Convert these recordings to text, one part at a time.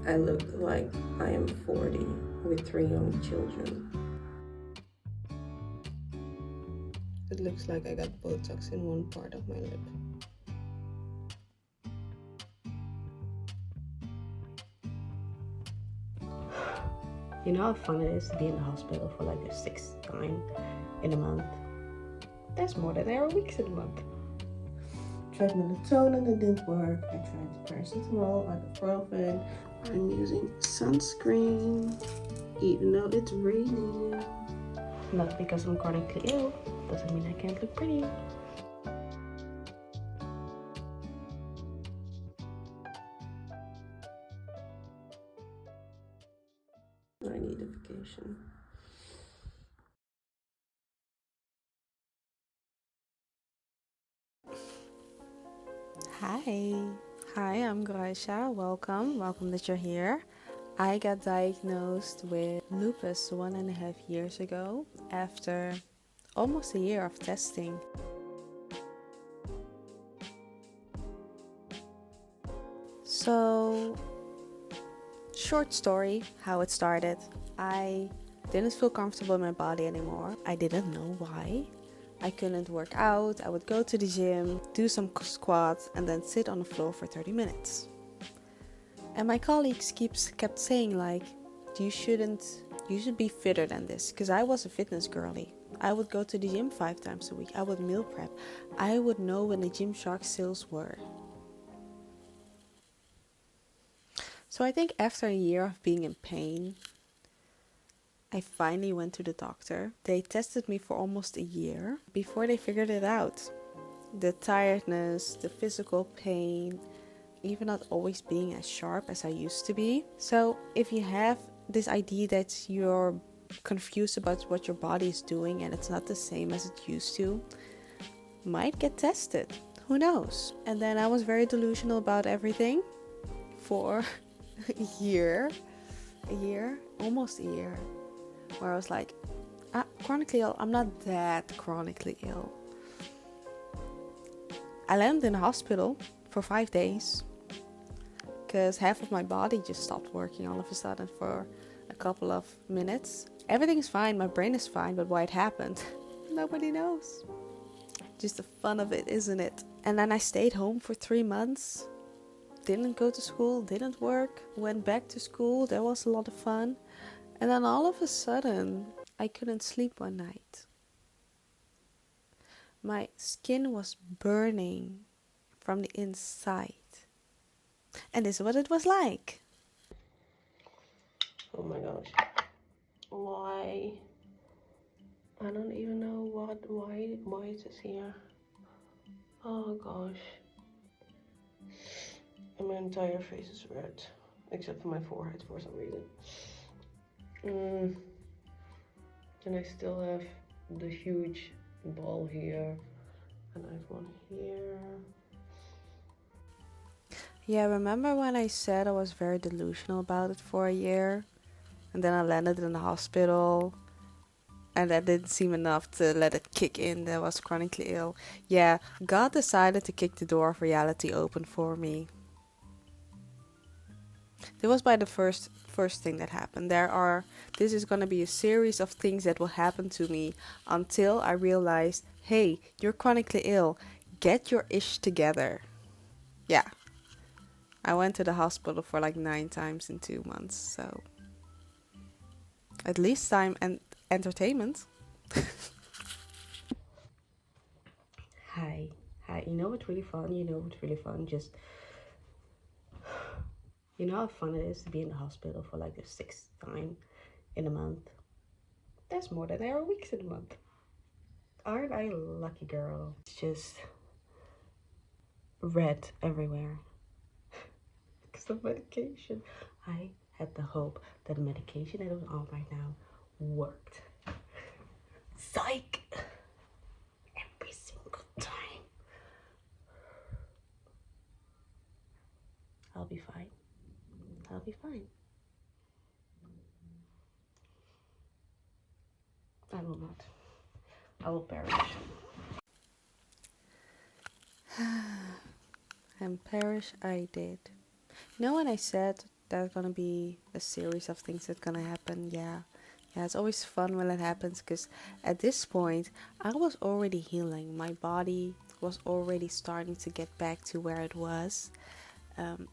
I look like I am 40 with 3 young children. It looks like I got Botox in one part of my lip. You know how fun it is to be in the hospital for like the 6th time in a month? That's more than there are weeks in a month. Tried melatonin, it didn't work. I tried paracetamol, ibuprofen. I'm using sunscreen, even though it's raining. Not because I'm chronically ill, doesn't mean I can't look pretty. I need a vacation. Hi, I'm Graisha. Welcome that you're here. I got diagnosed with lupus 1.5 years ago after almost a year of testing. So, short story how it started. I didn't feel comfortable in my body anymore. I didn't know why. I couldn't work out. I would go to the gym, do some squats, and then sit on the floor for 30 minutes. And my colleagues kept saying like, you should be fitter than this. Because I was a fitness girly. I would go to the gym 5 times a week. I would meal prep. I would know when the Gymshark sales were. So I think after a year of being in pain, I finally went to the doctor. They tested me for almost a year before they figured it out. The tiredness, the physical pain, even not always being as sharp as I used to be. So if you have this idea that you're confused about what your body is doing and it's not the same as it used to, might get tested. Who knows? And then I was very delusional about everything for almost a year, where I was like, chronically ill, I'm not that chronically ill. I landed in a hospital for 5 days because half of my body just stopped working all of a sudden for a couple of minutes. Everything's fine, my brain is fine, but why it happened, nobody knows. Just the fun of it, isn't it? And then I stayed home for 3 months. Didn't go to school, didn't work, went back to school. That was a lot of fun. And then all of a sudden, I couldn't sleep one night. My skin was burning from the inside. And this is what it was like. Oh my gosh. Why? I don't even know why it is here. Oh gosh. And my entire face is red. Except for my forehead for some reason. And I still have the huge ball here. And I have one here. Yeah, remember when I said I was very delusional about it for a year? And then I landed in the hospital. And that didn't seem enough to let it kick in that I was chronically ill. Yeah, God decided to kick the door of reality open for me. This was by the first thing that happened. This is gonna be a series of things that will happen to me until I realize, hey, you're chronically ill. Get your ish together. Yeah. I went to the hospital for like 9 times in 2 months, so at least time and entertainment. Hi. You know what's really fun? Just, you know how fun it is to be in the hospital for like the 6th time in a month? That's more than there are weeks in a month. Aren't I a lucky girl? It's just red everywhere. Because of medication. I had the hope that the medication that was on right now worked. Psych! Every single time. I'll be fine. I will not. I will perish. And perish I did. You know when I said there's gonna be a series of things that's gonna happen. Yeah. Yeah, it's always fun when it happens because at this point I was already healing. My body was already starting to get back to where it was.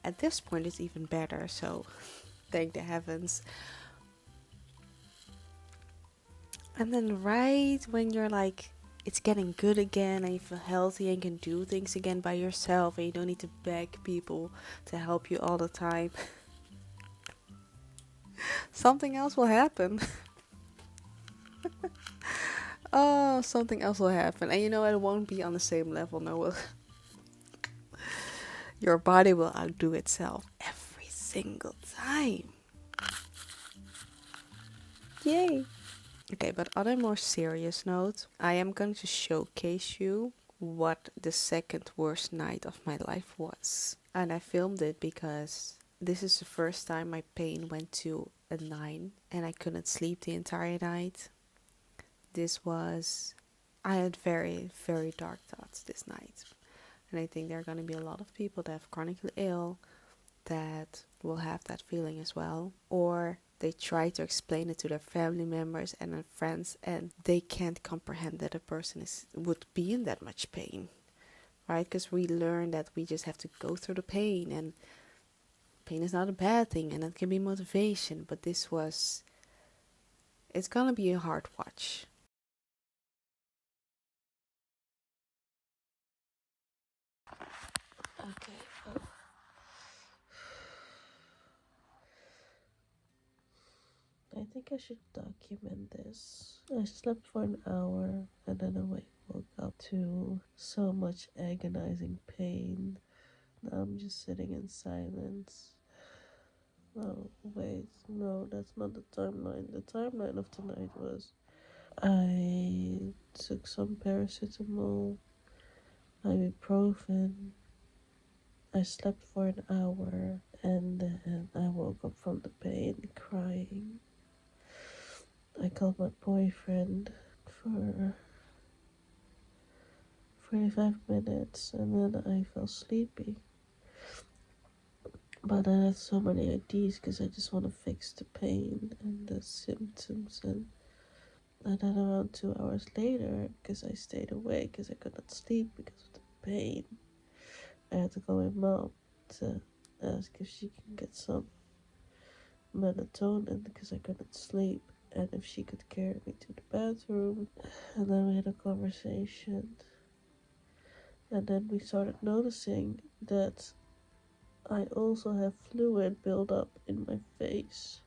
At this point, it's even better. So, thank the heavens. And then, right when you're like, it's getting good again, and you feel healthy and can do things again by yourself, and you don't need to beg people to help you all the time, something else will happen. Oh, something else will happen. And you know, it won't be on the same level. No, your body will outdo itself every single time. Yay! Okay, but on a more serious note, I am going to showcase you what the second worst night of my life was. And I filmed it because this is the first time my pain went to a 9 and I couldn't sleep the entire night. I had very, very dark thoughts this night. And I think there are going to be a lot of people that have chronically ill that will have that feeling as well. Or they try to explain it to their family members and their friends, and they can't comprehend that a person would be in that much pain, right? Because we learn that we just have to go through the pain, and pain is not a bad thing, and it can be motivation. But it's gonna be a hard watch. Okay. I think I should document this. I slept for an hour and then I woke up to so much agonizing pain. Now I'm just sitting in silence. Oh, wait, no, that's not the timeline. The timeline of tonight was I took some paracetamol, ibuprofen, I slept for an hour, and then I woke up from the pain crying. I called my boyfriend for 45 minutes and then I fell sleepy. But I had so many ideas because I just want to fix the pain and the symptoms. And then around 2 hours later, because I stayed awake because I could not sleep because of the pain, I had to call my mom to ask if she can get some melatonin because I couldn't sleep and if she could carry me to the bathroom. And then we had a conversation. And then we started noticing that I also have fluid buildup in my face.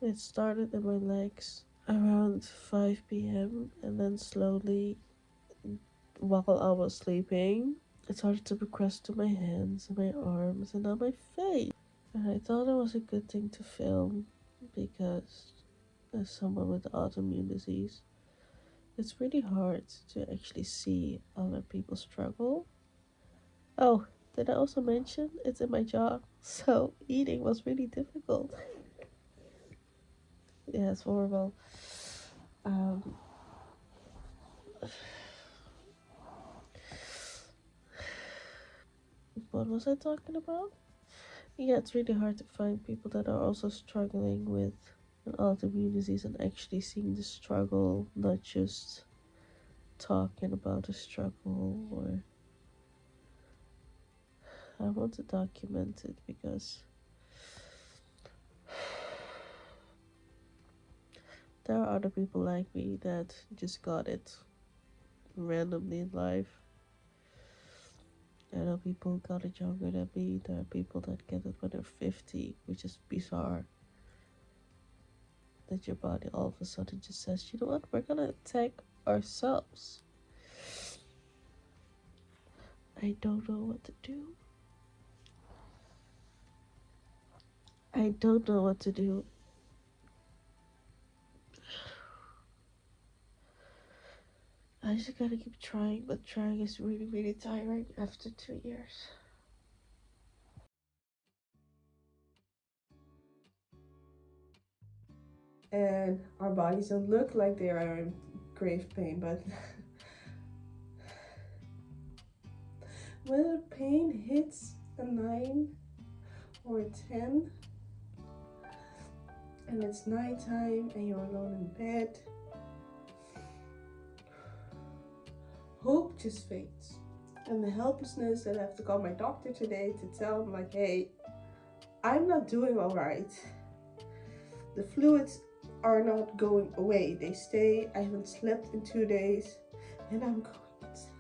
It started in my legs around 5 p.m. and then slowly, while I was sleeping, it started to progress to my hands and my arms and now my face. And I thought it was a good thing to film because as someone with autoimmune disease, it's really hard to actually see other people struggle. Oh, did I also mention it's in my jaw? So eating was really difficult. Yeah, it's horrible. Um, what was I talking about? Yeah, it's really hard to find people that are also struggling with an autoimmune disease and actually seeing the struggle, not just talking about the struggle. Or I want to document it because there are other people like me that just got it randomly in life. I know people who got it younger than me. There are people that get it when they're 50, which is bizarre. That your body all of a sudden just says, you know what, we're gonna attack ourselves. I don't know what to do. I don't know what to do. I just gotta keep trying, but trying is really, really tiring after 2 years. And our bodies don't look like they are in grave pain, but when the pain hits a 9, or 10 and it's nighttime and you're alone in bed, hope just fades. And the helplessness that I have to call my doctor today to tell him like, hey, I'm not doing all right. The fluids are not going away. They stay. I haven't slept in 2 days and I'm going insane.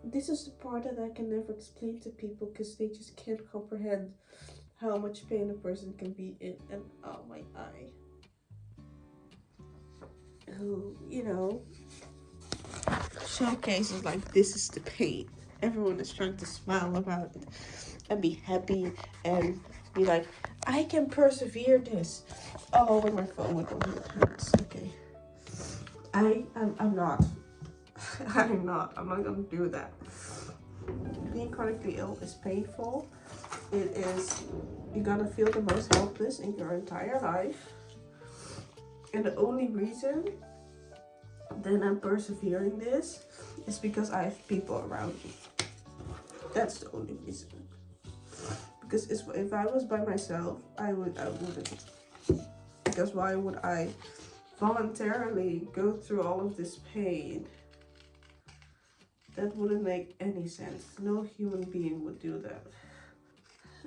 This is the part that I can never explain to people because they just can't comprehend how much pain a person can be in. And oh, my eye. Oh, you know, showcases like this is the pain. Everyone is trying to smile about it and be happy and be like, I can persevere this. Oh, when my phone went on, it hurts. Okay. I'm not. I'm not gonna do that. Being chronically ill is painful. It is, you're gonna feel the most helpless in your entire life. And the only reason that I'm persevering this is because I have people around me. That's the only reason. Because if I was by myself, I wouldn't. Because why would I voluntarily go through all of this pain? That wouldn't make any sense. No human being would do that.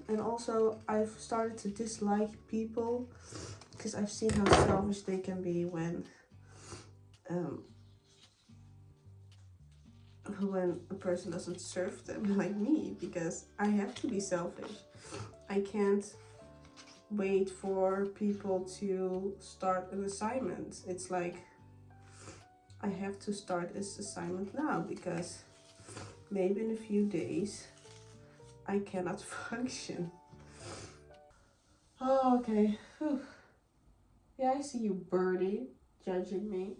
And also, I've started to dislike people because I've seen how selfish they can be when a person doesn't serve them like me, because I have to be selfish. I can't wait for people to start an assignment. It's like I have to start this assignment now because maybe in a few days I cannot function. Oh, okay. Whew. Yeah, I see you, birdie, judging me.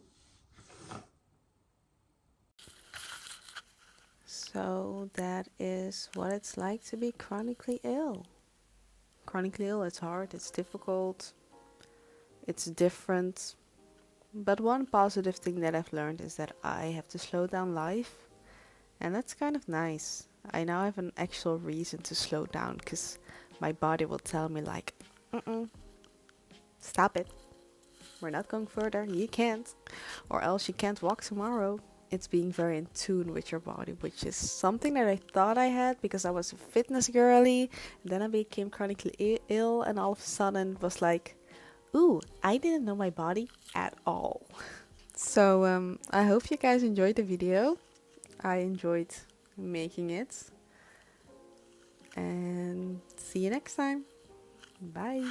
So that is what it's like to be chronically ill. Chronically ill, it's hard, it's difficult, it's different. But one positive thing that I've learned is that I have to slow down life. And that's kind of nice. I now have an actual reason to slow down because my body will tell me like, stop it. We're not going further. You can't. Or else you can't walk tomorrow. It's being very in tune with your body, which is something that I thought I had because I was a fitness girly. And then I became chronically ill and all of a sudden it was like, ooh, I didn't know my body at all. So I hope you guys enjoyed the video. I enjoyed making it. And see you next time. Bye.